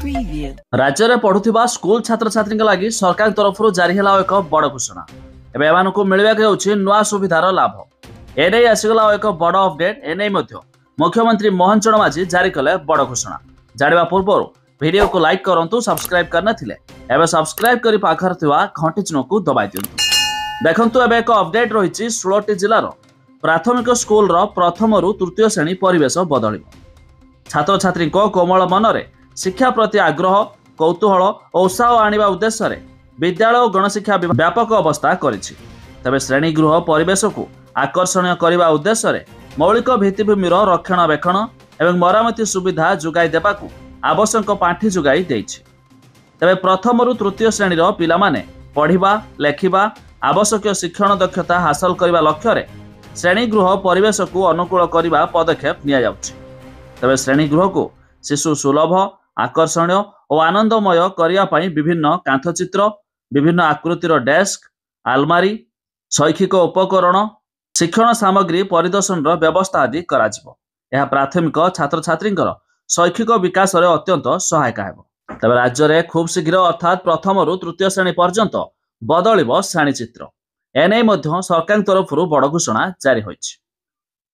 राज्य में पढ़ुवा स्कूल छात्र छात्री लगी सरकार तरफ जारी है एक बड़ घोषणा। एवं एम मिलवा नुआ सुविधार लाभ एने आसीगला एक बड़ अपडेट। एने मुख्यमंत्री मोहन चरण माझी जारी कले बड़ घोषणा। जाना पूर्व वीडियो को लाइक करूँ, सब्सक्राइब करनथिले एवं सब्सक्राइब करी पाखर थिबा घंटी चिन्ह को दबाई दियंतु। देखंतु एबे एक अपडेट रही 16टी जिलार प्राथमिक स्कूल प्रथम रु तृतीय श्रेणी परिवेश बदलिब। छात्र छात्री कोमल मनरे शिक्षा प्रति आग्रह, कौतूहल और उत्साह आनिबा उद्देश्य विद्यालय और गणशिक्षा व्यापक अवस्था करिछि। तबे श्रेणीगृह परिवेश को आकर्षणीय करने उद्देश्य मौलिक भित्तिभूमिर रक्षणाबेक्षण एवं मरामती सुविधा जोगाई देबाकू आवश्यक पांठि जोगाई देइछि। तबे प्रथम रु तृतीय श्रेणी पिला माने पढ़िबा, लेखिबा, आवश्यक शिक्षण दक्षता हासिल करने लक्ष्य श्रेणीगृह परिवेश को अनुकूल करने पदक्षेप निया जाउछि। तबे श्रेणीगृह को शिशु सुलभ, आकर्षणीय और आनंदमय करने विभिन्न कांथचित्र, विभिन्न आकृतिर डेस्क, आलमारी, शैक्षिक उपकरण, शिक्षण सामग्री परिदर्शन व्यवस्था आदि कराजिबो। यह प्राथमिक छात्र छात्री शैक्षिक विकास रे अत्यंत सहायक हेबो। तबे राज्य में खूब शीघ्र अर्थात प्रथम रु तृतीय श्रेणी पर्यंत बदलिबो श्रेणी चित्र। एने सरकार तरफ बड़ घोषणा जारी होइछि।